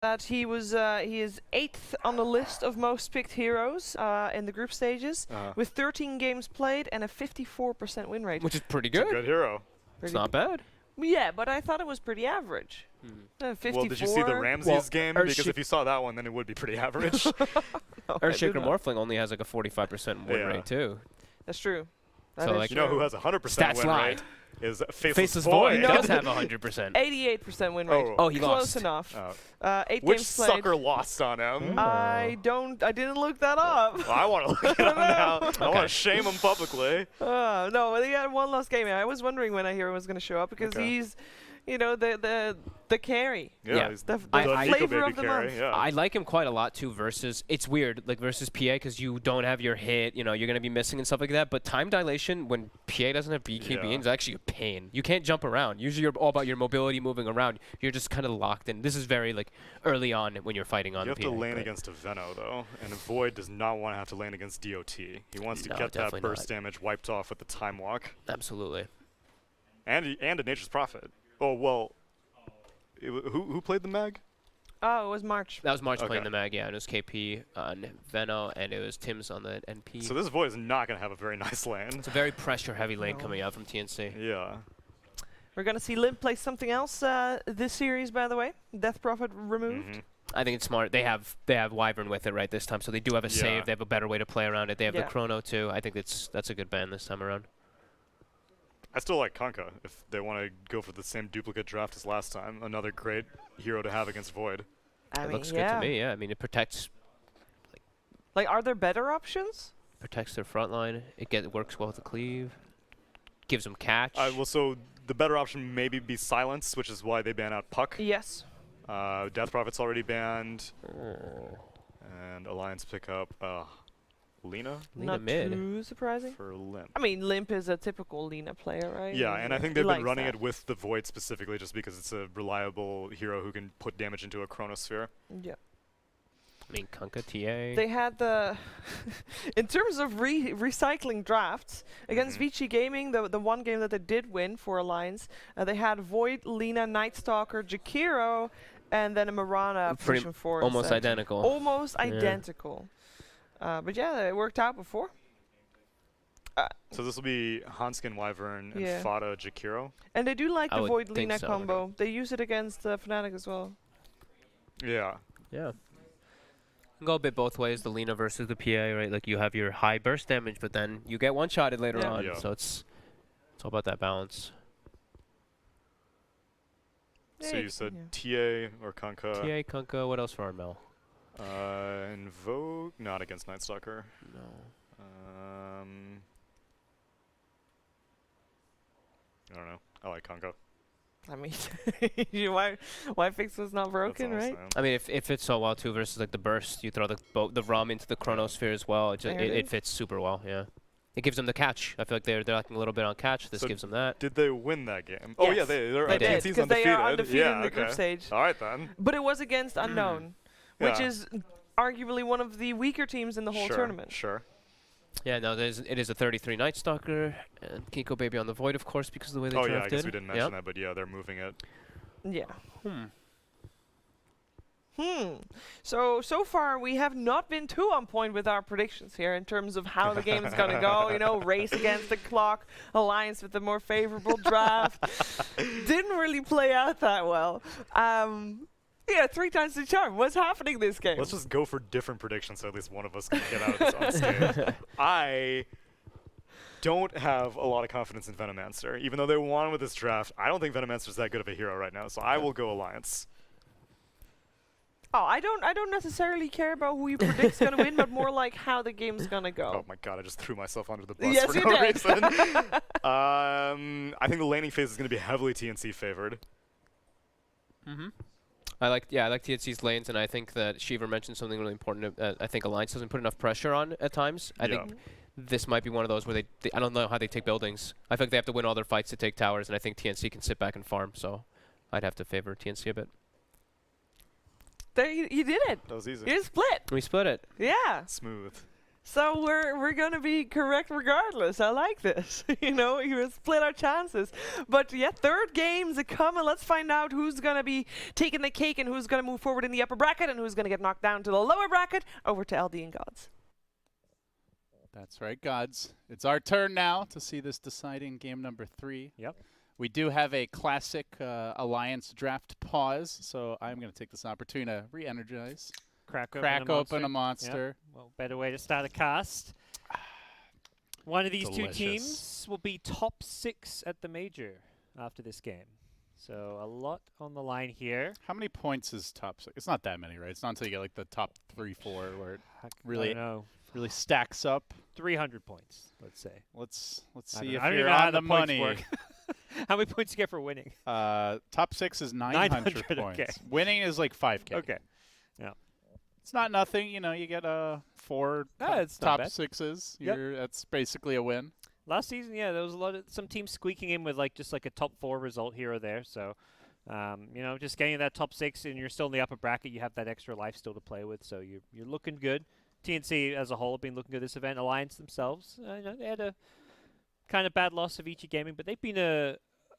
that he is 8th on the list of most picked heroes in the group stages with 13 games played and a 54% win rate. Which is pretty It's good. a good hero. It's not bad. Yeah, but I thought it was pretty average. 54. Well, did you see the Ramses game? Because if you saw that one, then it would be pretty average. Earthshaker Morphling only has like a 45% win rate too. That's true. So like, you know who has a 100% win rate? Is Faceless Void. Void. Does have 100%. 88% win rate. Oh, he Close lost. enough. 8 Which games played. sucker lost on him? I didn't look that up. Well, I want to look it up now. I want to shame him publicly. No, he had one lost game. I was wondering when a hero was going to show up because he's, you know, the carry. Yeah, he's the Eco flavor of the carry, month. yeah. I like him quite a lot too versus, it's weird, like versus PA because you don't have your hit, you know, you're going to be missing and stuff like that. But time dilation, when PA doesn't have BKB, is actually a pain. You can't jump around. Usually you're all about your mobility moving around. You're just kind of locked in. This is very like early on when you're fighting on You PA. have to lane against a Veno though, and Void does not want to have to lane against DOT. He wants to get that burst damage wiped off with the time walk. Absolutely. And a Nature's Prophet. Oh, well, who played the mag? Oh, it was March. That was March playing the mag, yeah. And it was KP on Veno, and it was Tim's on the NP. So this Void is not going to have a very nice lane. It's a very pressure-heavy lane coming out from TNC. Yeah. We're going to see Limp play something else this series, by the way. Death Prophet removed. I think it's smart. They have Wyvern with it right this time, so they do have a save. They have a better way to play around it. They have the Chrono too. I think that's a good ban this time around. I still like Kanka if they want to go for the same duplicate draft as last time. Another great hero to have against Void. It looks good to me, yeah. I mean, it protects. Like, are there better options? Protects their front line. It works well with the cleave. Gives them catch. Well, so the better option maybe be Silence, which is why they ban out Puck. Yes. Death Prophet's already banned. And Alliance pick up Lina? Not mid. too surprising. For Limp. I mean, Limp is a typical Lina player, right? Yeah, and I think they've been running it with the Void specifically just because it's a reliable hero who can put damage into a Chronosphere. Yeah. I mean, Kanka, TA. They had the... in terms of recycling drafts, against Vici Gaming, the one game that they did win for Alliance, they had Void, Lina, Nightstalker, Jakiro, and then a Mirana position 4. Almost identical. Almost identical. But yeah, it worked out before. So this will be Hanskin, Wyvern, and Fada, Jakiro. And they do like the Void Lina combo. They use it against Fnatic as well. Yeah. Yeah. Go a bit both ways, the Lina versus the PA, right? Like you have your high burst damage, but then you get one-shotted later on. Yeah. So it's all about that balance. So you said TA or Kanka? TA, Kanka, what else for Armel? Invoke, not against Nightstalker. No. I don't know. I like Kanka. I mean, why fix was not broken, right? I mean, if it fits so well too versus like the burst, you throw the ROM into the Chronosphere as well. It fits super well. Yeah. It gives them the catch. I feel like they're lacking a little bit on catch. This gives them that. Did they win that game? Yes. Oh yeah, they did because they are undefeated in the group stage. All right then. But it was against Unknown, which is arguably one of the weaker teams in the whole tournament. Sure. Yeah, no, it is a 33 Nightstalker and Kiko Baby on the Void, of course, because of the way they drafted. Oh yeah, I guess we didn't mention that, but yeah, they're moving it. Yeah. So far we have not been too on point with our predictions here in terms of how the game is going to go. You know, race against the clock, Alliance with the more favorable draft. Didn't really play out that well. Yeah, 3 times the charm. What's happening this game? Let's just go for different predictions so at least one of us can get out of this unscathed. I don't have a lot of confidence in Venomancer. Even though they won with this draft, I don't think Venomancer's that good of a hero right now, so I will go Alliance. Oh, I don't necessarily care about who you predict's going to win, but more like how the game's going to go. Oh my god, I just threw myself under the bus for no reason. I think the laning phase is going to be heavily TNC favored. I like TNC's lanes, and I think that Shiva mentioned something really important. I think Alliance doesn't put enough pressure on at times. I think this might be one of those where they I don't know how they take buildings. I feel like they have to win all their fights to take towers, and I think TNC can sit back and farm. So I'd have to favor TNC a bit. There, you did it. That was easy. You split. We split it. Yeah. Smooth. So we're gonna be correct regardless. I like this. You know, you split our chances. But yeah, third game's a coming. Let's find out who's gonna be taking the cake and who's gonna move forward in the upper bracket and who's gonna get knocked down to the lower bracket. Over to LD and Gods. That's right, Gods. It's our turn now to see this deciding game number 3. Yep. We do have a classic Alliance draft pause, so I'm going to take this opportunity to re-energize. Crack open a monster. Yep. Well, better way to start a cast. One of these Delicious. two teams will be top 6 at the major after this game. So a lot on the line here. How many points is top 6? It's not that many, right? It's not until you get like the top 3, 4 where it really stacks up. 300 points, let's say. Let's I see if don't you're even know how on the money. work. How many points do you get for winning? Top 6 is 900 points. Okay. Winning is like 5K. Okay. Yeah. It's not nothing, you know. You get 4 it's not top bad. 6s. Yep. That's basically a win. Last season, yeah, there was some teams squeaking in with like just like a top 4 result here or there. So, you know, just getting that top 6 and you're still in the upper bracket, you have that extra life still to play with. So you're looking good. TNC as a whole have been looking good this event. Alliance themselves, you know, they had a kind of bad loss of Ichi Gaming, but they've been a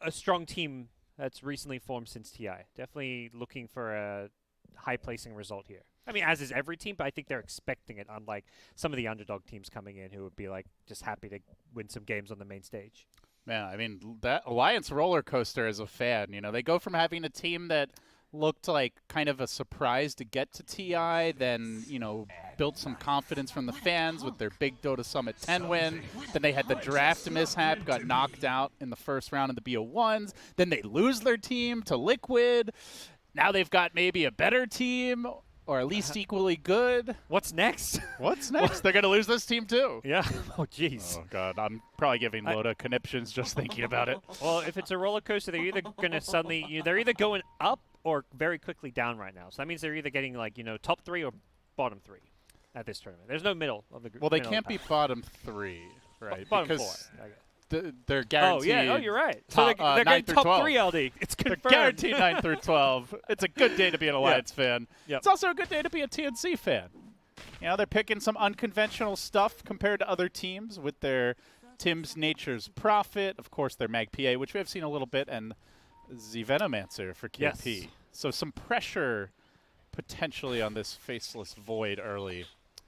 strong team that's recently formed since TI. Definitely looking for a high placing result here. I mean, as is every team, but I think they're expecting it, unlike some of the underdog teams coming in who would be like just happy to win some games on the main stage. Man, I mean, that Alliance roller coaster as a fan, you know, they go from having a team that looked like kind of a surprise to get to TI, then, you know, built some confidence from the fans with their big Dota Summit 10 win. Then they had the draft mishap, got knocked out in the first round of the BO1s. Then they lose their team to Liquid. Now they've got maybe a better team, or at least equally good. What's next? What's next? They're going to lose this team too. Yeah. Oh, jeez. Oh, God. I'm probably giving Loda conniptions just thinking about it. Well, if it's a roller coaster, they're either going to they're either going up or very quickly down right now. So that means they're either getting like, you know, top 3 or bottom 3 at this tournament. There's no middle of the group. Well, they can't be bottom 3, right? Bottom because 4. They're guaranteed. Oh, yeah. Oh, you're right. So Top, they're 9 getting through top 12. 3 LD. It's confirmed. They're guaranteed 9 through 12. It's a good day to be an Alliance fan. Yep. It's also a good day to be a TNC fan. You know, they're picking some unconventional stuff compared to other teams with their Tim's Nature's Prophet, of course, their Mag PA, which we have seen a little bit, and the Venomancer for KP. Yes. So some pressure potentially on this Faceless Void early.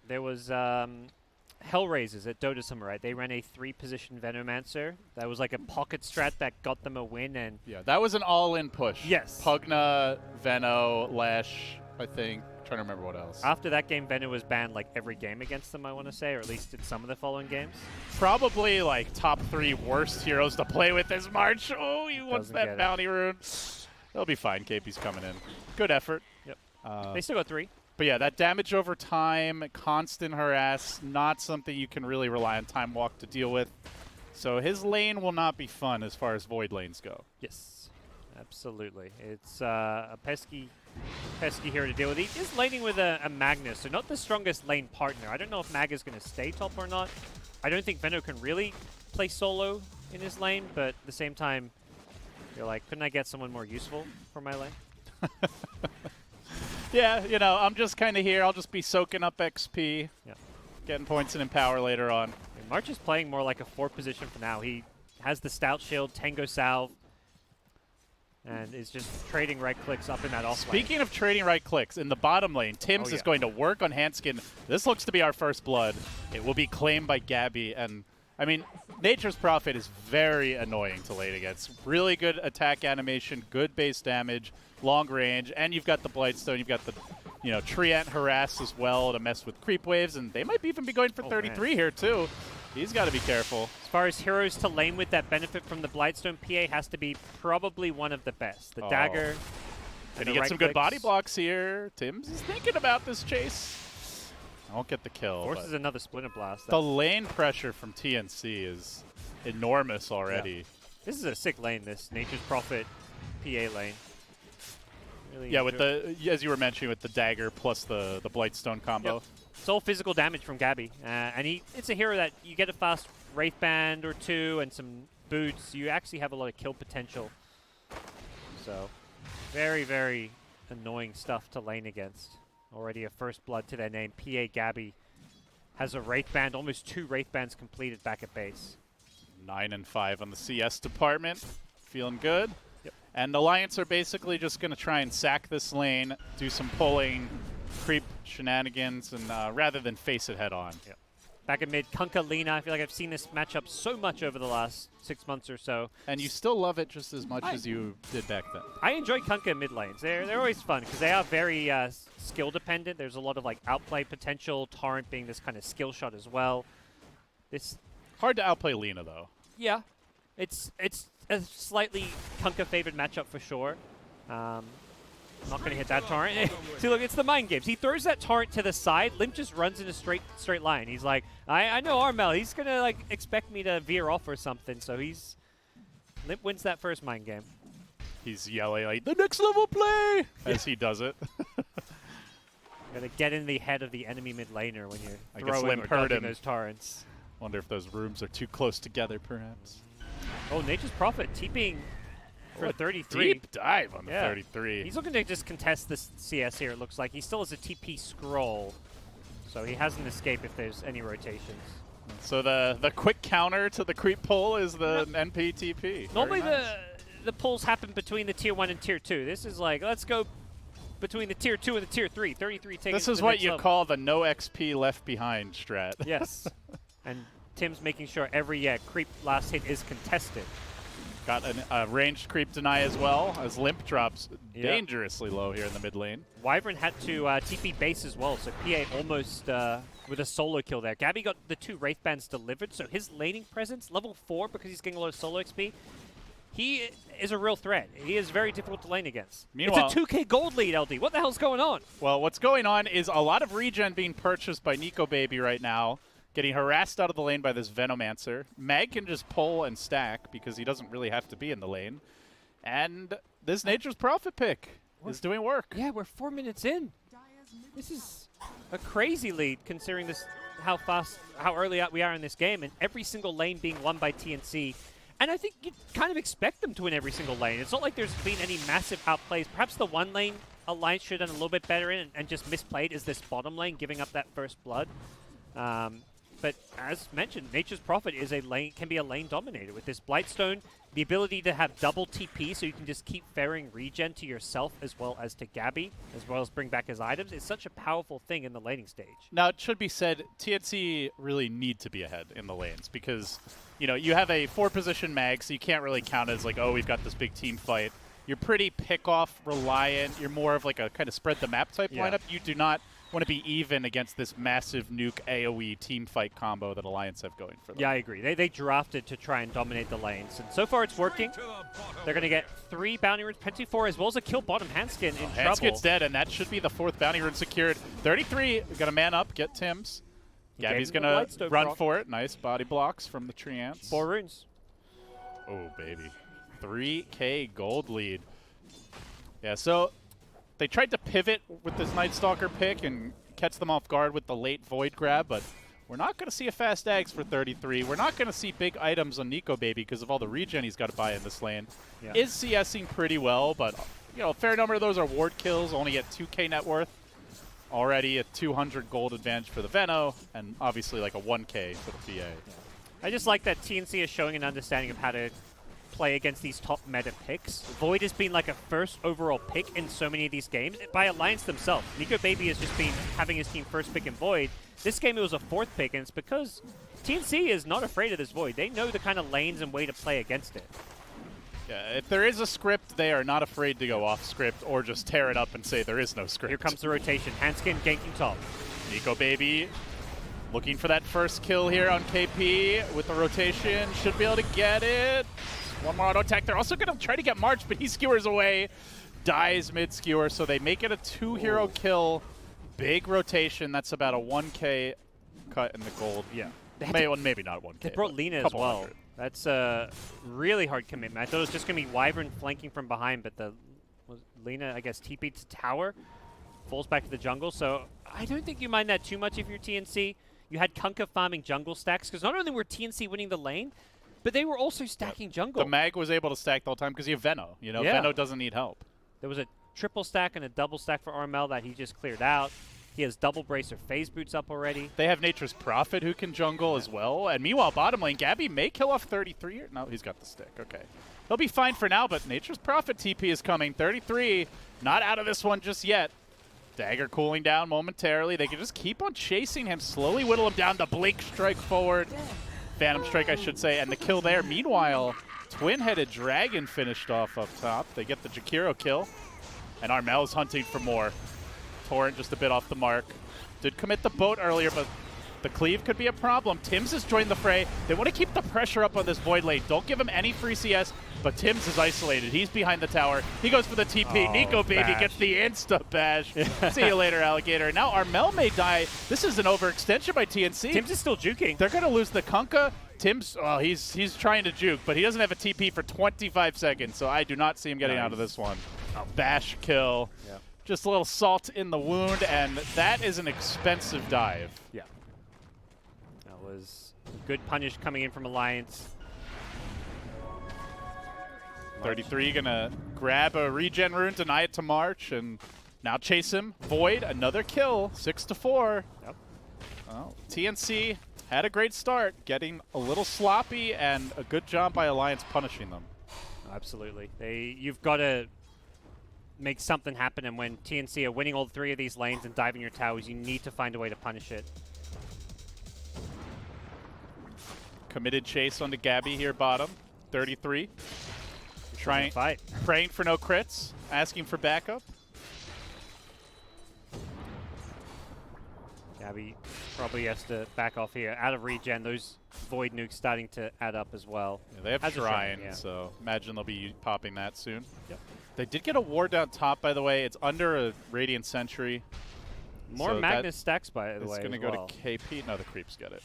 There was Hellraisers at Dota Summer, right? They ran a 3-position Venomancer. That was like a pocket strat that got them a win. And Yeah, that was an all-in push. Yes. Pugna, Veno, Lash, I think. Trying to remember what else. after that game, Veno was banned like every game against them, I want to say, or at least in some of the following games. Probably like top 3 worst heroes to play with this March. Oh, he wants Doesn't get that it. bounty rune. They'll be fine. KP's coming in. Good effort. Yep. They still got 3. But yeah, that damage over time, constant harass, not something you can really rely on Time Walk to deal with. So his lane will not be fun as far as Void lanes go. Yes, absolutely. It's a pesky hero to deal with. He is laning with a Magnus, so not the strongest lane partner. I don't know if Mag is going to stay top or not. I don't think Veno can really play solo in his lane, but at the same time, you're like, couldn't I get someone more useful for my lane? Yeah, you know, I'm just kind of here. I'll just be soaking up XP, Yeah. getting points in Empower later on. And March is playing more like a 4th position for now. He has the Stout Shield, Tango Salve, and is just trading right clicks up in that off lane. Speaking of trading right clicks, in the bottom lane, Tim's Oh, is yeah. going to work on Hanskin. This looks to be our first blood. It will be claimed by Gabby, and I mean, Nature's Prophet is very annoying to lane against. Really good attack animation, good base damage, long range, and you've got the Blightstone, you've got the, you know, Treant Harass as well to mess with creep waves, and they might even be going for Oh, 33 man. here too. He's got to be careful. As far as heroes to lane with that benefit from the Blightstone, PA has to be probably one of the best. The Oh. dagger. Can and he the get right some good body clicks. blocks here? Tim's is thinking about this chase. I won't get the kill. but Forces another Splinter Blast. the lane pressure from TNC is enormous already. This is a sick lane, this Nature's Prophet PA lane. Really Yeah, with enjoy- the, as you were mentioning, with the dagger plus the Blightstone combo. Yep. It's all physical damage from Gabby. And it's a hero that you get a fast Wraith Band or 2 and some boots. You actually have a lot of kill potential. So, very, very annoying stuff to lane against. Already a first blood to their name. PA Gabby has a Wraith Band, almost 2 Wraith Bands completed back at base. 9 and 5 on the CS department. Feeling good. Yep. And Alliance are basically just going to try and sack this lane, do some pulling, creep shenanigans, and rather than face it head on. Yep. Back at mid, Kunkka Lina. I feel like I've seen this matchup so much over the last 6 months or so. And you still love it just as much as you did back then. I enjoy Kunkka mid lanes. They're always fun because they are very skill dependent. There's a lot of like outplay potential. Torrent being this kind of skill shot as well. This Hard to outplay Lina though. Yeah, it's a slightly Kunkka favored matchup for sure. Not going to hit that torrent. See, look, it's the mind games. He throws that torrent to the side. Limp just runs in a straight line. He's like, I know Armel. He's going to like expect me to veer off or something. So Limp wins that first mind game. He's yelling like, the next level play, as he does it. Got to get in the head of the enemy mid laner when you're I guess throwing Limp or heard dodging him. those torrents. Wonder if those rooms are too close together, perhaps. Oh, Nature's Prophet TPing for What 33. Deep dive on the Yeah. 33. He's looking to just contest this CS here, it looks like. He still has a TP scroll, so he has an escape if there's any rotations. So the quick counter to the creep pull is the NPTP. Normally Very nice. the pulls happen between the tier 1 and tier 2. This is like, let's go between the tier 2 and the tier 3. 33 taking This it is to the what next you level. call the no XP left behind strat. Yes. And Tim's making sure every creep last hit is contested. Got a ranged creep deny as well, as Limp drops Yeah. dangerously low here in the mid lane. Wyvern had to TP base as well, so PA almost with a solo kill there. Gabby got the 2 Wraith Bands delivered, so his laning presence, level 4, because he's getting a lot of solo XP, he is a real threat. He is very difficult to lane against. Meanwhile- It's a 2K gold lead, LD. What the hell's going on? Well, what's going on is a lot of regen being purchased by Nico Baby right now, getting harassed out of the lane by this Venomancer. Mag can just pull and stack because he doesn't really have to be in the lane. And this Nature's Prophet pick is doing work. Yeah, we're 4 minutes in. This is a crazy lead considering this how early we are in this game, and every single lane being won by TNC. And I think you kind of expect them to win every single lane. It's not like there's been any massive outplays. Perhaps the one lane Alliance should have done a little bit better in and just misplayed is this bottom lane, giving up that first blood. But as mentioned, Nature's Prophet is can be a lane dominator with this Blightstone, the ability to have double TP so you can just keep ferrying regen to yourself as well as to Gabby, as well as bring back his items. It's such a powerful thing in the laning stage. Now, it should be said, TNC really need to be ahead in the lanes because, you know, you have a 4-position mag, so you can't really count as like, oh, we've got this big team fight. You're pretty pick-off reliant. You're more of like a kind of spread the map type lineup. You do not want to be even against this massive nuke AoE team fight combo that Alliance have going for them. Yeah, I agree. They drafted to try and dominate the lanes, and so far it's working. They're going to get 3 bounty runes, Penti 4, as well as a kill bottom Handskin in trouble. Handskin's dead, and that should be the 4th bounty rune secured. 33, got a man up, get Tim's. Gabby's gave him going the to Blightstone run proc. for it. Nice body blocks from the Treants. 4 runes. Oh, baby. 3K gold lead. Yeah, so they tried to pivot with this Night Stalker pick and catch them off guard with the late Void grab, but we're not going to see a fast Ags for 33. We're not going to see big items on Nico Baby because of all the regen he's got to buy in this lane. Yeah. Is CSing pretty well, but you know, a fair number of those are ward kills, only at 2K net worth. Already a 200 gold advantage for the Veno, and obviously like a 1K for the PA. I just like that TNC is showing an understanding of how to play against these top meta picks. Void has been like a first overall pick in so many of these games by Alliance themselves. Nico Baby has just been having his team first pick in Void. This game it was a 4th pick, and it's because TNC is not afraid of this Void. They know the kind of lanes and way to play against it. Yeah, if there is a script, they are not afraid to go off script or just tear it up and say there is no script. Here comes the rotation. Handskin ganking top. Nico Baby looking for that first kill here on KP with the rotation. Should be able to get it. One more auto attack. They're also going to try to get March, but he skewers away. Dies mid-skewer, so they make it a 2-hero kill. Big rotation. That's about a 1K cut in the gold. Yeah. Maybe not 1K. They brought Lina as couple well. hundred. That's a really hard commitment. I thought it was just going to be Wyvern flanking from behind, but Lina, I guess, TP'd to tower, falls back to the jungle. So I don't think you mind that too much if you're TNC. You had Kunkka farming jungle stacks, because not only were TNC winning the lane, but they were also stacking jungle. The mag was able to stack the whole time because you have Veno. You know, Yeah. Veno doesn't need help. There was a triple stack and a double stack for Armel that he just cleared out. He has double bracer phase boots up already. They have Nature's Prophet who can jungle as well. And meanwhile, bottom lane, Gabby may kill off 33. No, he's got the stick. Okay. He'll be fine for now, but Nature's Prophet TP is coming. 33, not out of this one just yet. Dagger cooling down momentarily. They can just keep on chasing him, slowly whittle him down. The Blink strike forward. Phantom strike, I should say, and the kill there. Meanwhile, Twin-Headed Dragon finished off up top. They get the Jakiro kill. And Armel's hunting for more. Torrent just a bit off the mark. Did commit the boat earlier, but the cleave could be a problem. Tims has joined the fray. They want to keep the pressure up on this Void lane. Don't give him any free CS, but Tims is isolated. He's behind the tower. He goes for the TP. Oh, Nico Baby bash. gets the insta bash. See you later, Alligator. Now Armel may die. This is an overextension by TNC. Tims is still juking. They're going to lose the Kunkka. Tims, oh, he's trying to juke, but he doesn't have a TP for 25 seconds, so I do not see him getting out of this one. Bash kill. Yeah. Just a little salt in the wound, and that is an expensive dive. Yeah. That was good punish coming in from Alliance. 33 gonna grab a regen rune, deny it to March, and now chase him. Void, another kill, 6-4. Yep. Well, TNC had a great start, getting a little sloppy, and a good job by Alliance punishing them. Absolutely. You've got to make something happen, and when TNC are winning all three of these lanes and diving your towers, you need to find a way to punish it. Committed chase onto Gabby here, bottom. 33. Trying, Fight. praying for no crits, asking for backup. Gabby probably has to back off here. Out of regen, those Void nukes starting to add up as well. Yeah, they have Has a Shrine, yeah. so imagine they'll be popping that soon. Yep. They did get a ward down top, by the way. It's under a Radiant Sentry. More So Magnus stacks, by the It's way. going to as go well. to KP. No, the creeps get it.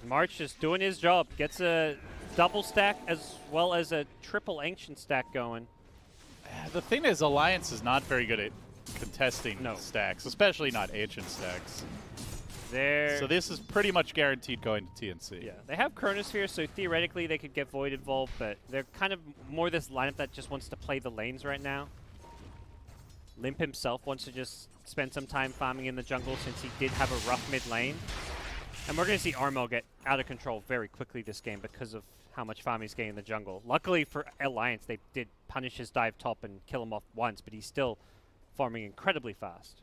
March just doing his job. Gets a double stack as well as a triple ancient stack going. The thing is, Alliance is not very good at contesting No. stacks, especially not ancient stacks. They're So this is pretty much guaranteed going to TNC. yeah, they have Chronosphere, so theoretically they could get Void involved, but they're kind of more this lineup that just wants to play the lanes right now. Limp himself wants to just spend some time farming in the jungle since he did have a rough mid lane. And we're going to see Armel get out of control very quickly this game because of how much farm he's getting in the jungle. Luckily for Alliance, they did punish his dive top and kill him off once, but he's still farming incredibly fast.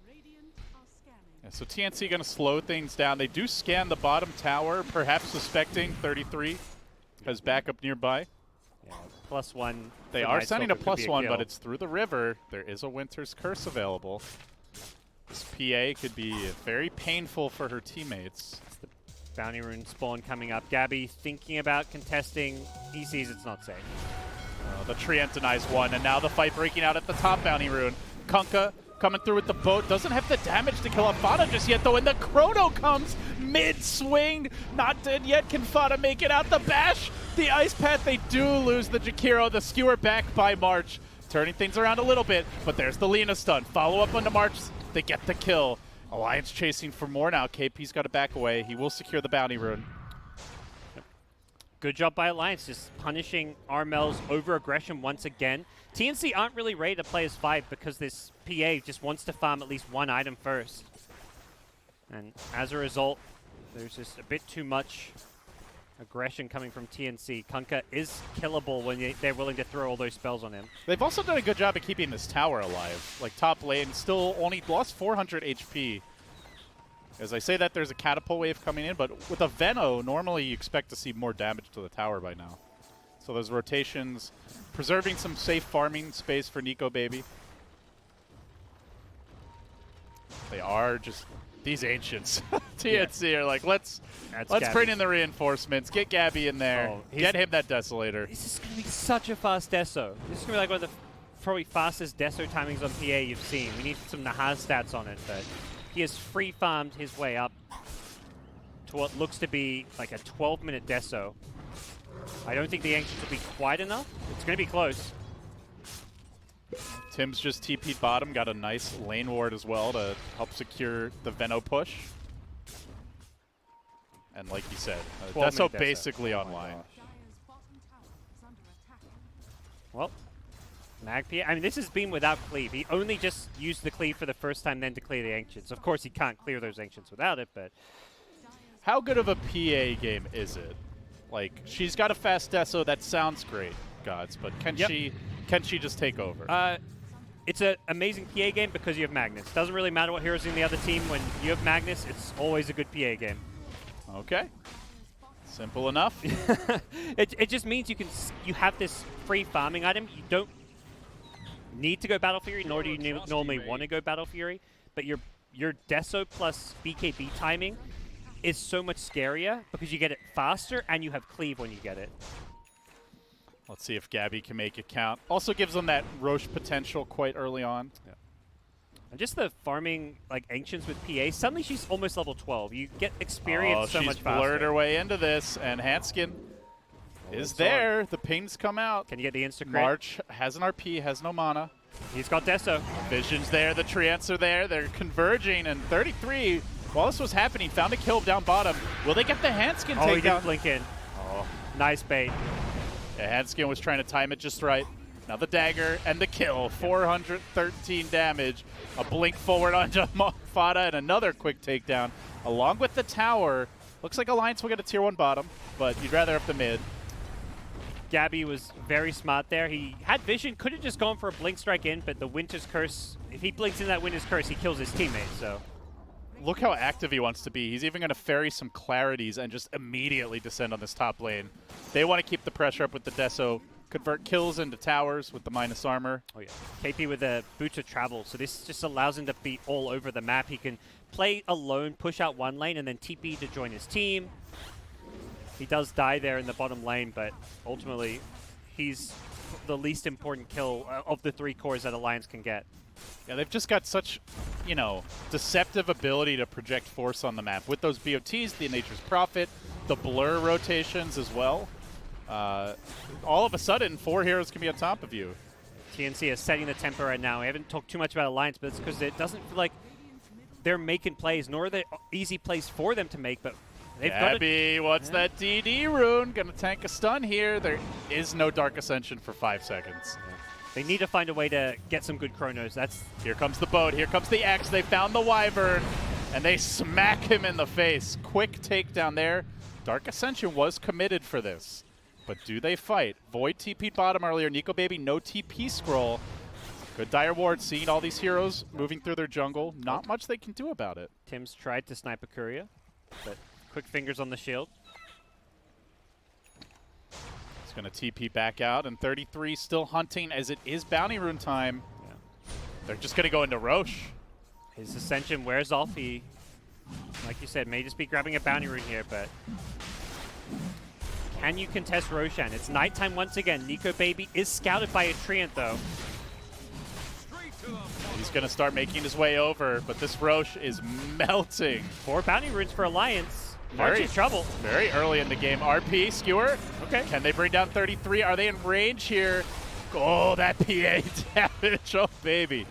Yeah, so TNC going to slow things down. They do scan the bottom tower, perhaps suspecting 33 has backup nearby. Yeah, +1. They for are Night sending a Stalker could be +1, kill. but it's through the river. There is a Winter's Curse available. This PA could be very painful for her teammates. It's the bounty rune spawn coming up. Gabby thinking about contesting. He sees it's not safe. The Treant denies one, and now the fight breaking out at the top bounty rune. Kunkka coming through with the boat. Doesn't have the damage to kill off Fada just yet, though, and the Chrono comes mid-swing. Not dead yet. Can Fada make it out? The bash, the Ice Path, they do lose the Jakiro. The skewer back by March, turning things around a little bit, but there's the Lina stun. Follow up onto March. They get the kill. Alliance chasing for more now. KP's got to back away. He will secure the bounty rune. Good job by Alliance, just punishing Armel's over-aggression once again. TNC aren't really ready to play as 5 because this PA just wants to farm at least one item first. And as a result, there's just a bit too much aggression coming from TNC. Kunkka is killable when they're willing to throw all those spells on him. They've also done a good job of keeping this tower alive. Like, top lane still only lost 400 HP. As I say that, there's a catapult wave coming in, but with a Veno, normally you expect to see more damage to the tower by now. So those rotations, preserving some safe farming space for Nico Baby. They are just these ancients. TNC are like, let's bring in the reinforcements, get Gabby in there, Oh, get him that Desolator. This is going to be such a fast deso. This is going to be like one of the probably fastest deso timings on PA you've seen. We need some Nahaz stats on it, but he has free farmed his way up to what looks to be like a 12-minute deso. I don't think the Ancients will be quite enough. It's going to be close. Tim's just TP'd bottom, got a nice lane ward as well to help secure the Veno push. And like you said, 12-minute Deso Deso. basically Oh my online. gosh. Well, Magpie, I mean, this has been without cleave. He only just used the cleave for the first time, then to clear the Ancients. Of course, he can't clear those Ancients without it, but... How good of a PA game is it? Like, she's got a fast deso, that sounds great, gods, but can she just take over? It's an amazing PA game because you have Magnus. Doesn't really matter what heroes in the other team. When you have Magnus, it's always a good PA game. Okay. Simple enough. It just means you have this free farming item. You don't need to go Battle Fury, nor do you normally want to go Battle Fury, but your Deso plus BKB timing is so much scarier because you get it faster and you have cleave when you get it. Let's see if Gabby can make it count. Also gives them that Roche potential quite early on. Yeah. And just the farming like Ancients with PA, suddenly she's almost level 12. You get experience so much faster. She's blurred her way into this, and Hanskin is there. The pings come out. Can you get the insta-crit? March has an RP, has no mana. He's got Deso. Vision's there, the Treants are there, they're converging, and 33, while this was happening, found a kill down bottom. Will they get the Hanskin takedown? He didn't blink in. Oh, nice bait. Yeah, Hanskin was trying to time it just right. Now the dagger and the kill, 413 damage. A blink forward onto Fada and another quick takedown. Along with the tower, looks like Alliance will get a tier 1 bottom, but you'd rather have the mid. Gabby was very smart there. He had vision, could have just gone for a blink strike in, but the Winter's Curse, if he blinks in that Winter's Curse, he kills his teammate, so. Look how active he wants to be. He's even going to ferry some clarities and just immediately descend on this top lane. They want to keep the pressure up with the Deso, convert kills into towers with the minus armor. Oh yeah, KP with a boot of travel, so this just allows him to be all over the map. He can play alone, push out one lane, and then TP to join his team. He does die there in the bottom lane, but ultimately he's the least important kill of the 3 cores that Alliance can get. Yeah, they've just got such, you know, deceptive ability to project force on the map. With those BOTs, the Nature's Prophet, the blur rotations as well. All of a sudden, 4 heroes can be on top of you. TNC is setting the tempo right now. We haven't talked too much about Alliance, but it's because it doesn't feel like they're making plays, nor are they easy plays for them to make, but they've Gabby, what's that DD rune? Gonna tank a stun here. There is no Dark Ascension for 5 seconds. They need to find a way to get some good chronos. Here comes the boat. Here comes the X. They found the Wyvern, and they smack him in the face. Quick takedown there. Dark Ascension was committed for this, but do they fight? Void TP'd bottom earlier. Nico Baby, no TP scroll. Good Dire Ward, seeing all these heroes moving through their jungle. Not much they can do about it. Tim's tried to snipe a courier, but quick fingers on the shield. Going to TP back out, and 33 still hunting as it is bounty rune time. Yeah. They're just going to go into Roche. His Ascension wears off. He, like you said, may just be grabbing a bounty rune here, but can you contest Roshan? It's nighttime once again. Nico Baby is scouted by a Treant, though. He's going to start making his way over, but this Roche is melting. 4 bounty runes for Alliance. March in trouble. Very early in the game. RP, Skewer. Okay. Can they bring down 33? Are they in range here? Oh, that PA damage. Oh, baby.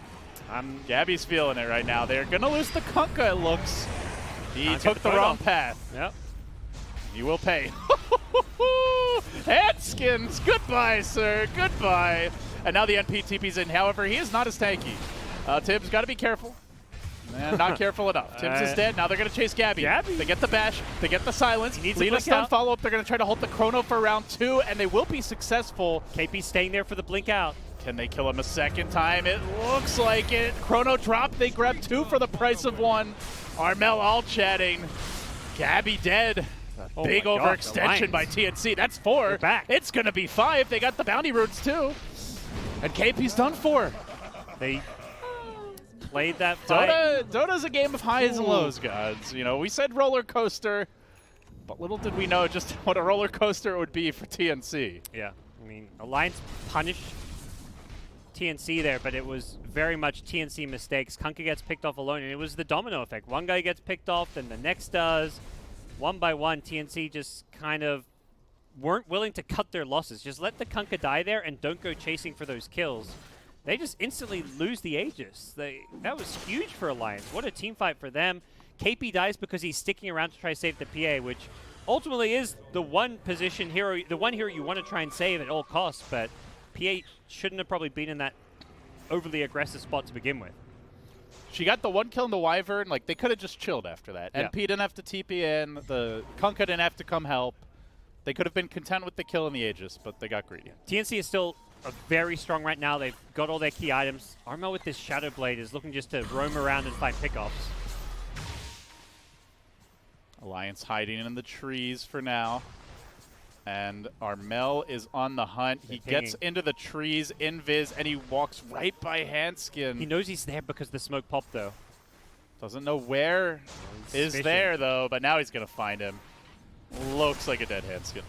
Gabby's feeling it right now. They're going to lose the Kunkka, it looks. He took the wrong path. Yep. You will pay. Handskins. Goodbye, sir. Goodbye. And now the NP TP's in. However, he is not as tanky. Tim's got to be careful. Not careful enough. Tim's is dead. Now they're going to chase Gabby. They get the bash. They get the silence. Lead a stun follow-up. They're going to try to hold the chrono for round 2, and they will be successful. KP staying there for the blink out. Can they kill him a second time? It looks like it. Chrono drop. They grab 2 for the price of 1. Armel all chatting. Gabby dead. Big overextension by TNC. That's 4. It's going to be 5. They got the bounty runes too. And KP's done for. They played that fight. Dota's a game of highs and lows, guys. You know, we said roller coaster, but little did we know just what a roller coaster it would be for TNC. Yeah, I mean, Alliance punished TNC there, but it was very much TNC mistakes. Kunkka gets picked off alone, and it was the domino effect. One guy gets picked off, then the next does. One by one, TNC just kind of weren't willing to cut their losses. Just let the Kunkka die there and don't go chasing for those kills. They just instantly lose the Aegis. That was huge for Alliance. What a team fight for them. KP dies because he's sticking around to try to save the PA, which ultimately is the one position hero, the one hero you want to try and save at all costs, but PA shouldn't have probably been in that overly aggressive spot to begin with. She got the 1 kill in the Wyvern. Like, they could have just chilled after that. Yeah. NP didn't have to TP in. The Kunkka didn't have to come help. They could have been content with the kill in the Aegis, but they got greedy. TNC is still very strong right now. They've got all their key items. Armel with this Shadow Blade is looking just to roam around and find pickoffs. Alliance hiding in the trees for now. And Armel is on the hunt. He gets into the trees, invis, and he walks right by Hanskin. He knows he's there because the smoke popped, though. Doesn't know where is there, though, but now he's going to find him. Looks like a dead Hanskin.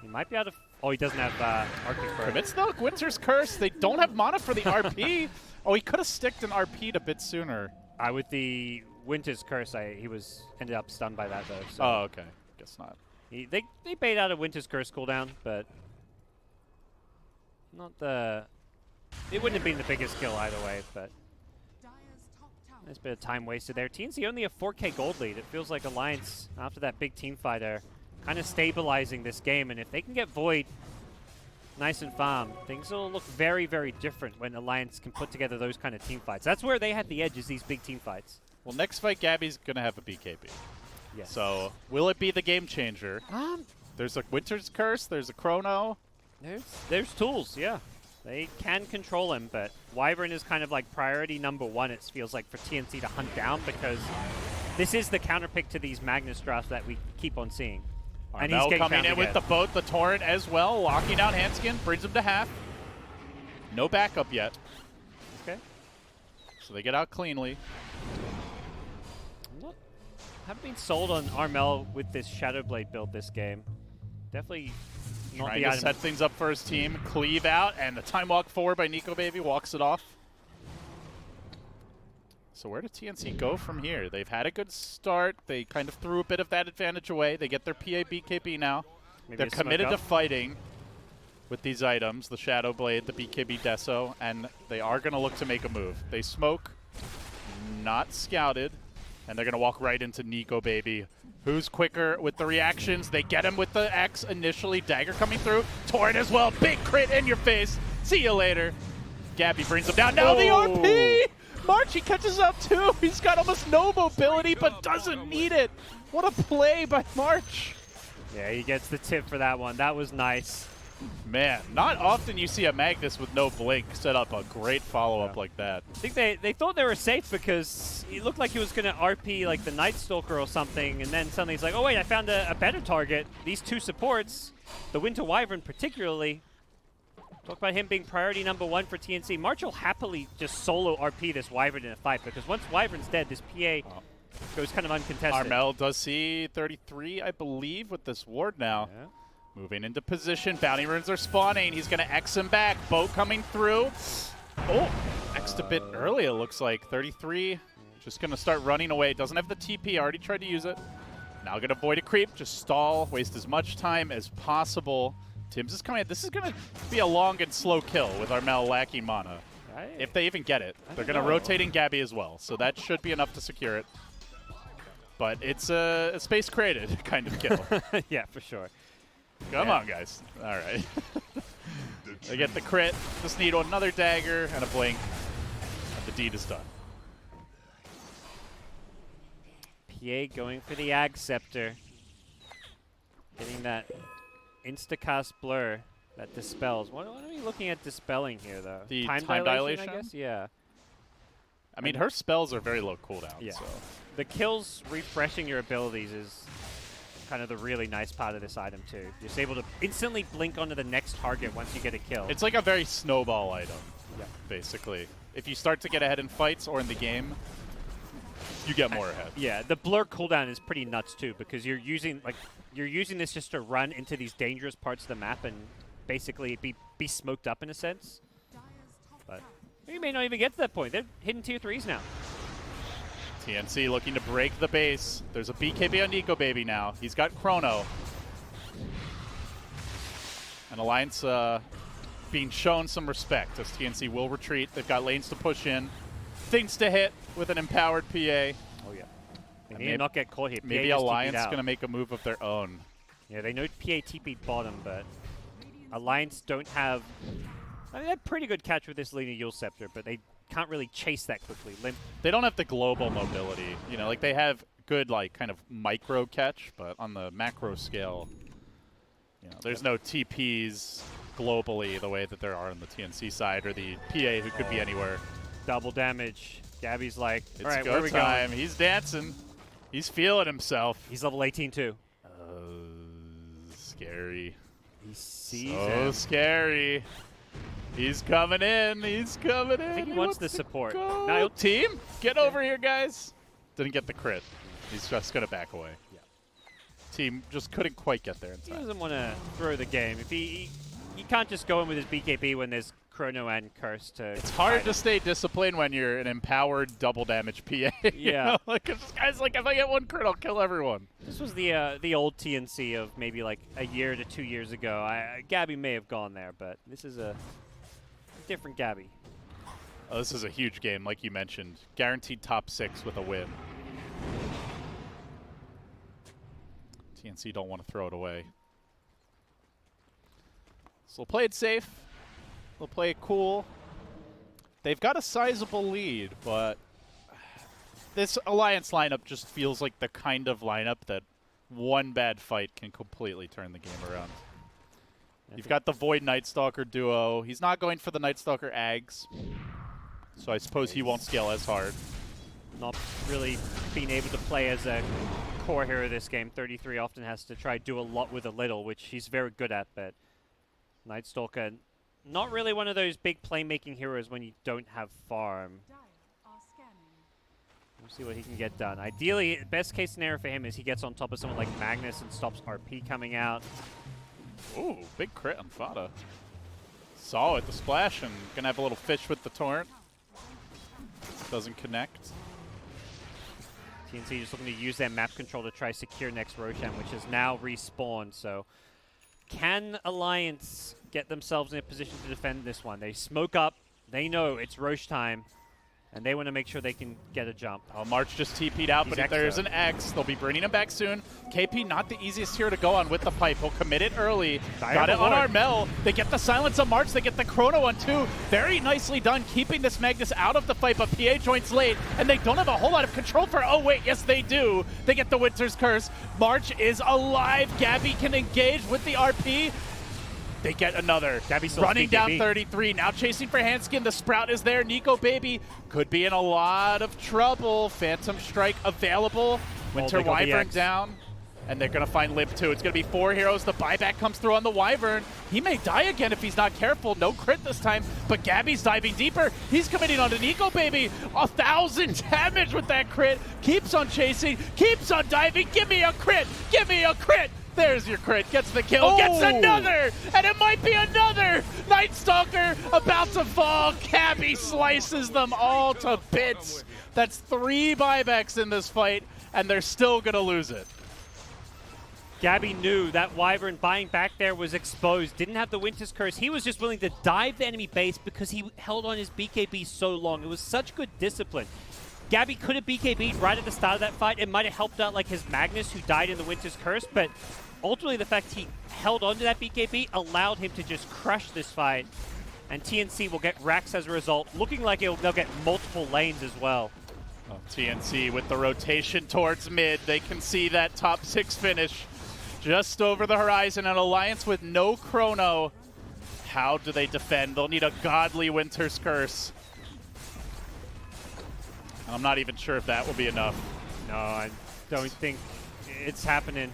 He might be able to... Oh, he doesn't have Arctic Bird. Commits, though. Winter's Curse. They don't have mana for the RP. Oh, he could have sticked an RP'd a bit sooner. With the Winter's Curse, he ended up stunned by that, though. So Oh, okay. Guess not. they bait out a Winter's Curse cooldown, but not the... It wouldn't have been the biggest kill either way, but there's a bit of time wasted there. TNC only a 4K gold lead. It feels like Alliance, after that big team fight, are kind of stabilizing this game, and if they can get Void nice and farm, things will look very, very different when Alliance can put together those kind of team fights. That's where they had the edge, is these big team fights. Well, next fight, Gabby's going to have a BKB. Yes. So, will it be the game changer? There's a Winter's Curse, there's a Chrono. There's tools, yeah. They can control him, but Wyvern is kind of like priority #1, it feels like, for TNC to hunt down, because this is the counterpick to these Magnus drafts that we keep on seeing. And he's Armel coming in found with again. the boat, the Torrent as well, locking down Hanskin, brings him to half. No backup yet. Okay. So they get out cleanly. Haven't been sold on Armel with this Shadow Blade build this game. Definitely not Trying the to item. set things up for his team. Cleave out, and the time walk forward by Nico Baby walks it off. So where did TNC go from here? They've had a good start. They kind of threw a bit of that advantage away. They get their PA BKB now. Maybe They're a smoke committed to up. fighting with these items, the Shadow Blade, the BKB Deso, and they are going to look to make a move. They smoke, not scouted, and they're going to walk right into Nico Baby. Who's quicker with the reactions? They get him with the X initially. Dagger coming through. Torrent as well. Big crit in your face. See you later. Gabby brings him down. Now the RP! March, he catches up too. He's got almost no mobility, but doesn't need it. What a play by March. Yeah, he gets the tip for that one. That was nice. Man, not often you see a Magnus with no blink set up a great follow-up like that. I think they thought they were safe because it looked like he was going to RP like the Night Stalker or something, and then suddenly he's like, oh wait, I found a better target. These two supports, the Winter Wyvern particularly. Talk about him being priority #1 for TNC. March will happily just solo RP this Wyvern in a fight, because once Wyvern's dead, this PA goes kind of uncontested. Armel does see 33, I believe, with this ward now. Yeah. Moving into position. Bounty runes are spawning. He's going to X him back. Boat coming through. Oh, X'd a bit early, it looks like. 33, just going to start running away. Doesn't have the TP. Already tried to use it. Now going to avoid a creep. Just stall. Waste as much time as possible. Tim's is coming in. This is going to be a long and slow kill with Armel lacking mana. If they even get it. They're going to rotate in Gabby as well. So that should be enough to secure it. But it's a space created kind of kill. Yeah, for sure. Come on, guys. All right. They get the crit. Just need another dagger and a blink. And the deed is done. PA going for the Ag Scepter. Getting that Instacast blur that dispels. What are we looking at dispelling here, though? The time time dilation, dilation? I guess? Yeah. I mean, her spells are very low cooldown. Yeah. So. The kills refreshing your abilities is kind of the really nice part of this item, too. You're just able to instantly blink onto the next target once you get a kill. It's like a very snowball item, Yeah. basically. If you start to get ahead in fights or in the game, you get more ahead. Yeah, the blur cooldown is pretty nuts, too, because you're using this just to run into these dangerous parts of the map and basically be smoked up in a sense. But you may not even get to that point. They're hitting tier 3s now. TNC looking to break the base. There's a BKB on Nico Baby now. He's got Chrono. And Alliance being shown some respect as TNC will retreat. They've got lanes to push in. Things to hit with an empowered PA. Oh, yeah. They need to not get caught here. Maybe PA just Alliance TP'd out. going to make a move of their own. Yeah, they know PA TP'd bottom, but Alliance don't have... I mean, they're pretty good catch with this Lina Yule Scepter, but they can't really chase that quickly. Limp. They don't have the global mobility. You know, like they have good, like, kind of micro catch, but on the macro scale, you know, there's no TPs globally the way that there are on the TNC side or the PA who could be anywhere. Double damage. Gabby's like, It's all right, go where are we time. going? He's dancing. He's feeling himself. He's level 18 too. Scary. He sees So him. scary. He's coming in. He's coming in. I think he wants the support. Go. No, he'll Team, get over here, guys. Didn't get the crit. He's just going to back away. Yeah. Team just couldn't quite get there in He time. doesn't want to throw the game. If he can't just go in with his BKB when there's Chrono and Curse to... It's hard to stay disciplined when you're an empowered double damage PA. You Yeah. know? Like, this guy's like, if I get one crit, I'll kill everyone. This was the old TNC of maybe like a year to 2 years ago. Gabby may have gone there, but this is a different Gabby. Oh, this is a huge game, like you mentioned. Guaranteed top 6 with a win. TNC don't want to throw it away. So they'll play it safe. They'll play it cool. They've got a sizable lead, but this Alliance lineup just feels like the kind of lineup that one bad fight can completely turn the game around. You've got the Void Nightstalker duo. He's not going for the Nightstalker Ags, so I suppose he won't scale as hard. Not really being able to play as a core hero this game. 33 often has to try do a lot with a little, which he's very good at, but Nightstalker, not really one of those big playmaking heroes when you don't have farm. We'll see what he can get done. Ideally, best case scenario for him is he gets on top of someone like Magnus and stops RP coming out. Ooh, big crit on Fada. Saw it, the splash, and gonna have a little fish with the torrent. Doesn't connect. TNC just looking to use their map control to try secure next Roshan, which is now respawned. So can Alliance get themselves in a position to defend this one? They smoke up. They know it's Roche time, and they want to make sure they can get a jump. Oh, March just TP'd out, He's but if there's an X, they'll be bringing him back soon. KP not the easiest here to go on with the pipe. He'll commit it early. Got it on Armel. They get the silence on March. They get the Chrono on 2. Very nicely done, keeping this Magnus out of the fight, but PA joins late, and they don't have a whole lot of control for... Oh, wait, yes, they do. They get the Winter's Curse. March is alive. Gabby can engage with the RP. They get another. Gabby's running down 33. Now chasing for Handskin. The Sprout is there. Nico Baby could be in a lot of trouble. Phantom Strike available. Winter Wyvern down. And they're going to find Limp too. It's going to be 4 heroes. The buyback comes through on the Wyvern. He may die again if he's not careful. No crit this time, but Gabby's diving deeper. He's committing onto Nico Baby. 1,000 damage with that crit. Keeps on chasing. Keeps on diving. Give me a crit. Give me a crit. There's your crit, gets the kill, gets another, and it might be another! Nightstalker about to fall, Gabby slices them all to bits. That's 3 buybacks in this fight, and they're still gonna lose it. Gabby knew that Wyvern buying back there was exposed, didn't have the Winter's Curse. He was just willing to dive the enemy base because he held on his BKB so long. It was such good discipline. Gabby could have BKB'd right at the start of that fight. It might have helped out like his Magnus who died in the Winter's Curse, but ultimately the fact he held on to that BKB allowed him to just crush this fight. And TNC will get racks as a result, looking like they'll get multiple lanes as well. Oh, TNC with the rotation towards mid. They can see that top 6 finish just over the horizon. An Alliance with no Chrono. How do they defend? They'll need a godly Winter's Curse. I'm not even sure if that will be enough. No, I don't think it's happening.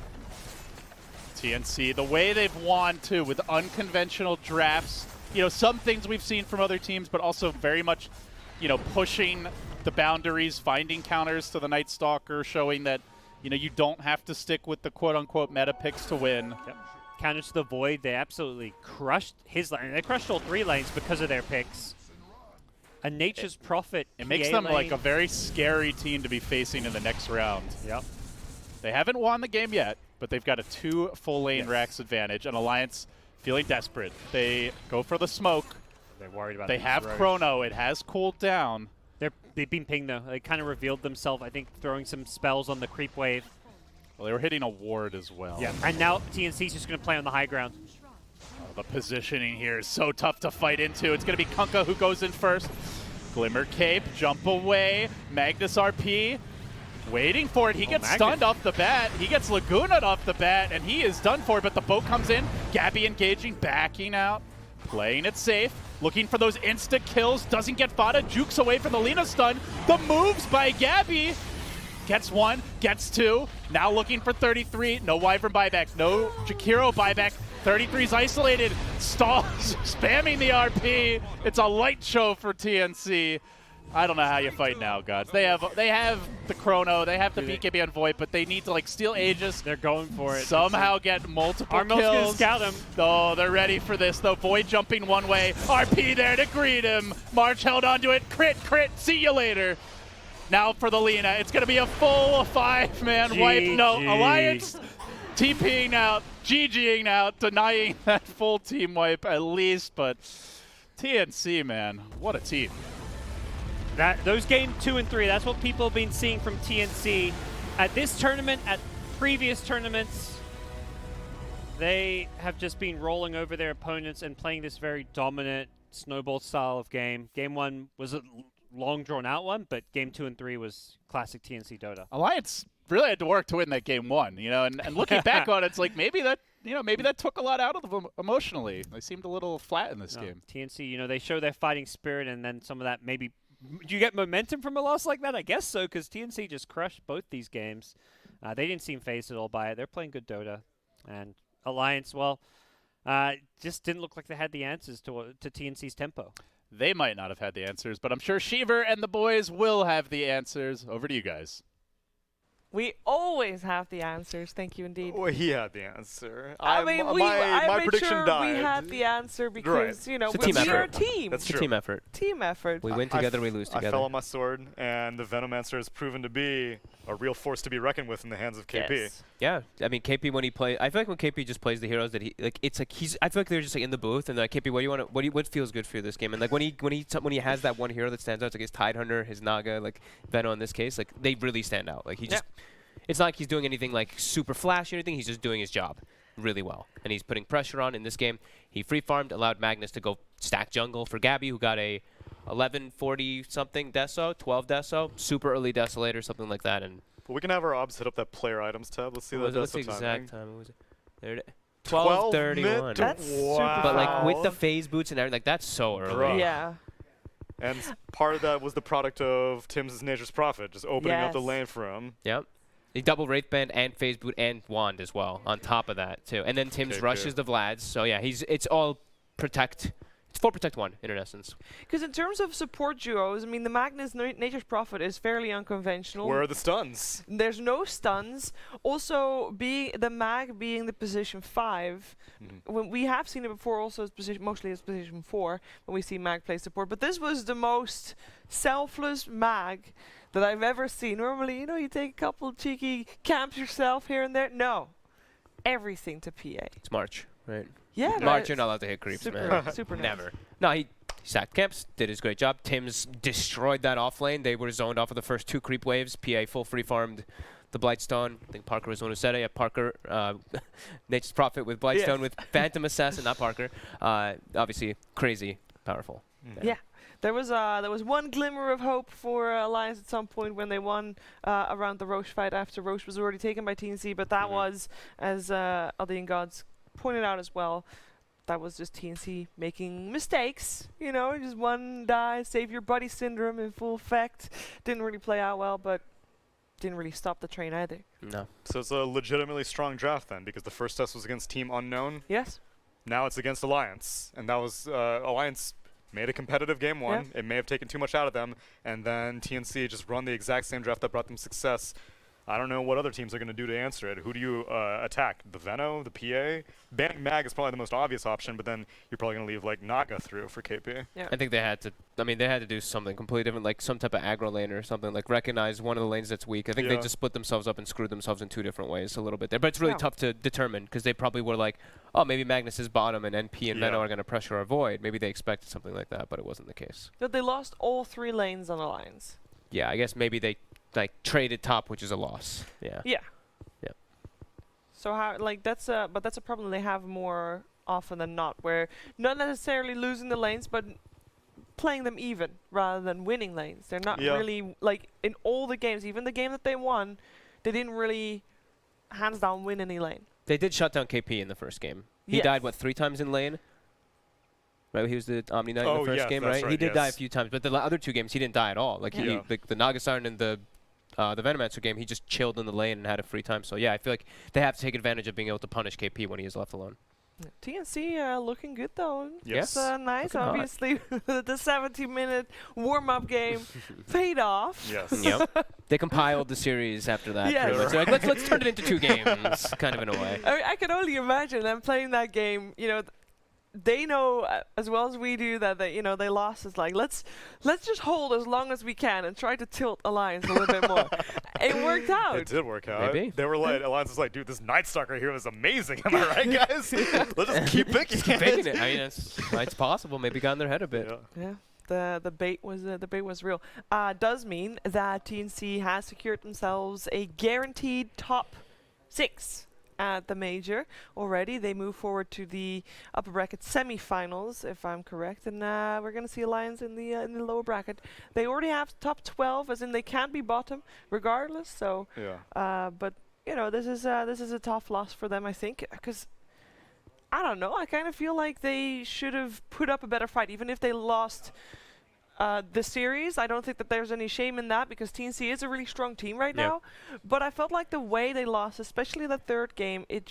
TNC, the way they've won, too, with unconventional drafts. You know, some things we've seen from other teams, but also very much, you know, pushing the boundaries, finding counters to the Nightstalker, showing that, you know, you don't have to stick with the quote-unquote meta picks to win. Yep. Counters to the Void, they absolutely crushed his lane. They crushed all 3 lanes because of their picks. A Nature's Prophet. It makes them like a very scary team to be facing in the next round. Yep. They haven't won the game yet, but they've got a 2 full lane Rax advantage. An Alliance feeling desperate. They go for the smoke. They're worried about They have Chrono. It has cooled down. They've been pinged though. They kind of revealed themselves, I think, throwing some spells on the creep wave. Well, they were hitting a ward as well. Yeah, and now TNC's just going to play on the high ground. The positioning here is so tough to fight into. It's going to be Kunkka who goes in first. Glimmer Cape, jump away. Magnus RP, waiting for it. He gets stunned off the bat. He gets Laguna'd off the bat, and he is done for. But the boat comes in. Gabby engaging, backing out, playing it safe, looking for those insta kills. Doesn't get Fada, jukes away from the Lina stun. The moves by Gabby. Gets 1, gets 2. Now looking for 33. No Wyvern buyback, no Jakiro buyback. 33's isolated. Stalls, spamming the RP. It's a light show for TNC. I don't know how you fight now, gods. They have the Chrono, they have the BKB on Void, but they need to like steal Aegis. They're going for it. Somehow get multiple Armel's kills. gonna scout him. Oh, they're ready for this though. Void jumping one way. RP there to greet him. March held onto it. Crit, see you later. Now for the Lina, it's gonna be a full 5-man wipe. No, Alliance TPing out, GGing out, denying that full team wipe at least, but TNC, man, what a team. Those game 2 and 3, that's what people have been seeing from TNC. At this tournament, at previous tournaments, they have just been rolling over their opponents and playing this very dominant snowball style of game. Game 1 was a long drawn out one, but game 2 and 3 was classic TNC Dota. Alliance really had to work to win that game 1, you know, and looking back on it, it's like maybe that took a lot out of them emotionally. They seemed a little flat in this game. TNC, you know, they show their fighting spirit, and then some of that maybe. Do you get momentum from a loss like that? I guess so, because TNC just crushed both these games. They didn't seem phased at all by it. They're playing good Dota. And Alliance, well, just didn't look like they had the answers to TNC's tempo. They might not have had the answers, but I'm sure Sheever and the boys will have the answers. Over to you guys. We always have the answers. Thank you indeed. Well, he had the answer. I mean, my made prediction sure died. we had the answer because, you know, It's a team we're a effort. team. That's It's a true. team effort. Team effort. We win together, we lose together. I fell on my sword, and the Venomancer has proven to be a real force to be reckoned with in the hands of KP. Yes. Yeah, I mean KP when he plays, I feel like when KP just plays the heroes that he like, I feel like they're just like in the booth and they're like, KP, what do you want? What feels good for you this game? And like when he has that one hero that stands out, it's like his Tidehunter, his Naga, like Veno in this case, like they really stand out. Like he just, it's not like he's doing anything like super flashy or anything. He's just doing his job really well, and he's putting pressure on in this game. He free farmed, allowed Magnus to go stack jungle for Gabby, who got a 1140 something deso, 12 deso, super early desolator, something like that, and. But we can have our obs hit up that player items tab. Let's see that What's the deso timing. exact time? What was it? There it is. 12:31. 12:31. That's super But like fast. with the phase boots and everything, like that's so early. Bruh. Yeah. And part of that was the product of Tim's Nature's Prophet, just opening up the Yes. lane for him. Yep. He double Wraith Band and phase boot and wand as well on top of that too. And then Tim's Okay, rushes the Vlads. So yeah, it's all protect. It's full protect one in essence. Because in terms of support duos, I mean, the Magnus Nature's Prophet is fairly unconventional. Where are the stuns? There's no stuns. Also, the mag being the position 5, when we have seen it before, also as mostly as position 4 when we see mag play support. But this was the most selfless mag that I've ever seen. Normally, you know, you take a couple cheeky camps yourself here and there. No, everything to PA. It's March, right? Yeah, March, you're not allowed to hit creeps, super, man. super nice. Never. No, he sacked camps, did his great job. Tim's destroyed that off lane. They were zoned off of the first 2 creep waves. PA full free farmed the Blightstone. I think Parker was the one who said it. Yeah, Parker, Nature's Prophet with Blightstone with Phantom Assassin, not Parker. Obviously, crazy powerful. Yeah. There was one glimmer of hope for Alliance at some point when they won around the Roche fight after Roche was already taken by TNC, but that was, as Aldean Gods pointed out as well, that was just TNC making mistakes. You know, just one die, save your buddy syndrome in full effect. Didn't really play out well, but didn't really stop the train either. No. So it's a legitimately strong draft then, because the first test was against Team Unknown. Yes. Now it's against Alliance, and that was Alliance made a competitive game 1. It may have taken too much out of them, and then TNC just run the exact same draft that brought them success. I don't know what other teams are going to do to answer it. Who do you attack? The Veno, the PA? Banning Mag is probably the most obvious option, but then you're probably going to leave like Naga through for KP. Yeah. I think they had to. I mean, they had to do something completely different, like some type of aggro lane or something. Like recognize one of the lanes that's weak. I think they just split themselves up and screwed themselves in 2 different ways a little bit there. But it's really tough to determine because they probably were like, oh, maybe Magnus is bottom and NP and Veno are going to pressure our void. Maybe they expected something like that, but it wasn't the case. But they lost all 3 lanes on Alliance. Yeah, I guess maybe they like traded top, which is a loss. Yeah. Yeah. Yep. So how, like, that's a problem. They have more often than not, where not necessarily losing the lanes, but playing them even rather than winning lanes. They're not really, like, in all the games, even the game that they won, they didn't really hands down win any lane. They did shut down KP in the first game. He died, what, 3 times in lane? Right, he was the Omni Knight in the first game, right? He did die a few times, but the other 2 games he didn't die at all. Like like the Nagasarn and the Venomancer game, he just chilled in the lane and had a free time. So yeah, I feel like they have to take advantage of being able to punish KP when he is left alone. TNC looking good though. Yes. Nice. Looking obviously, the 70-minute warm-up game paid off. Yes. Yep. They compiled the series after that. Yeah. Pretty much. They're like, let's turn it into 2 games, kind of in a way. I mean, I can only imagine them playing that game. You know, they know as well as we do that they lost. It's like let's just hold as long as we can and try to tilt Alliance a little bit more. It worked out. It did work out. Maybe. They were like, Alliance was like, dude, this Night Stalker here is amazing. Am I right, guys? Let's just keep picking it. I mean, it's possible. Maybe got in their head a bit. Yeah. The bait was real. Does mean that TNC has secured themselves a guaranteed top 6 at the major already. They move forward to the upper bracket semifinals, if I'm correct, and we're gonna see Alliance in the lower bracket. They already have top 12, as in they can't be bottom regardless. So, but you know, this is a tough loss for them, I think, because I don't know. I kind of feel like they should have put up a better fight, even if they lost the series. I don't think that there's any shame in that because TNC is a really strong team right now. But I felt like the way they lost, especially the 3rd game, it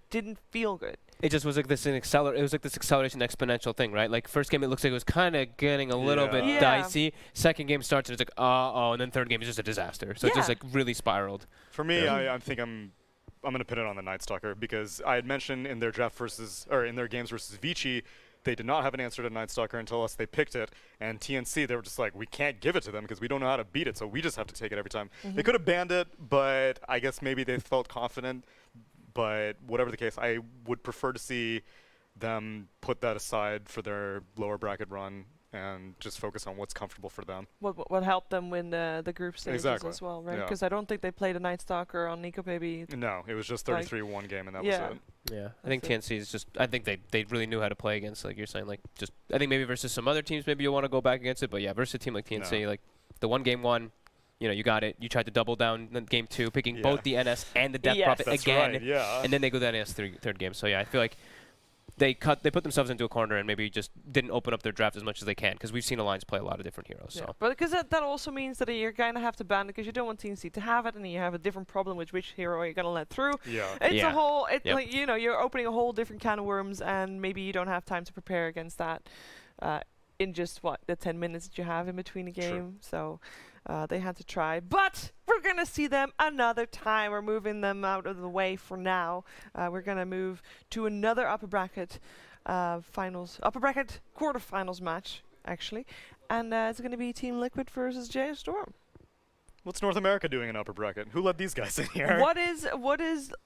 didn't feel good. It just was like this acceleration exponential thing, right? Like first game it looks like it was kind of getting a little bit dicey. Second game starts and it's like and then third game is just a disaster. So it just like really spiraled. For me, I think I'm going to pin it on the Night Stalker because I had mentioned in their draft in their games versus Vici, they did not have an answer to Night Stalker until they picked it. And TNC, they were just like, we can't give it to them because we don't know how to beat it, so we just have to take it every time. They could have banned it, but I guess maybe they felt confident. But whatever the case, I would prefer to see them put that aside for their lower bracket run and just focus on what's comfortable for them. What helped them win the group stages as well, right? Because I don't think they played a Night Stalker on Nico Baby. No, it was just 33-1 game, and that was it. Yeah, I think TNC is just. I think they really knew how to play against, like you're saying, like just. I think maybe versus some other teams, maybe you want to go back against it, but yeah, versus a team like TNC, like the 1 game 1, you know, you got it. You tried to double down in game 2, picking both the NS and the Death Prophet again, and then they go to the NS third game. So yeah, I feel like they put themselves into a corner and maybe just didn't open up their draft as much as they can because we've seen Alliance play a lot of different heroes. So, but because that also means that you're gonna have to ban it because you don't want TNC to have it, and you have a different problem with which hero you're gonna let through. It's a whole. Like you know, you're opening a whole different can of worms, and maybe you don't have time to prepare against that in just the 10 minutes that you have in between a game. So. They had to try, but we're going to see them another time. We're moving them out of the way for now. We're going to move to another upper bracket quarterfinals match, actually. And it's going to be Team Liquid versus J Storm. What's North America doing in upper bracket? Who let these guys in here? What is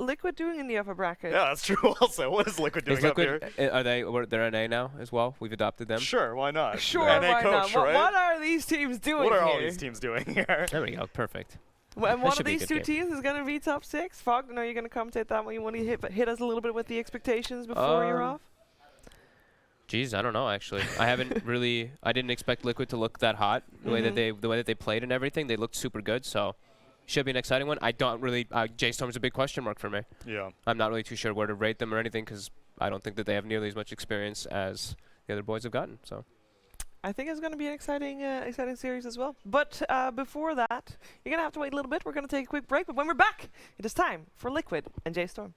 Liquid doing in the upper bracket? Yeah, that's true also. What is Liquid doing up here? They're NA now as well? We've adopted them? Sure, why not? Sure, NA why coach, not? right? What are these teams doing What are here? all these teams doing here? There we go, perfect. And one of these 2 teams is going to be top 6. Fog, no, you're going to commentate that one. You want to hit us a little bit with the expectations before you're off? Geez, I don't know actually. I didn't expect Liquid to look that hot the way that they played and everything. They looked super good, so should be an exciting one. I don't really J-Storm's a big question mark for me. Yeah. I'm not really too sure where to rate them or anything because I don't think that they have nearly as much experience as the other boys have gotten. So I think it's going to be an exciting series as well. But before that, you're going to have to wait a little bit. We're going to take a quick break, but when we're back, it is time for Liquid and J-Storm.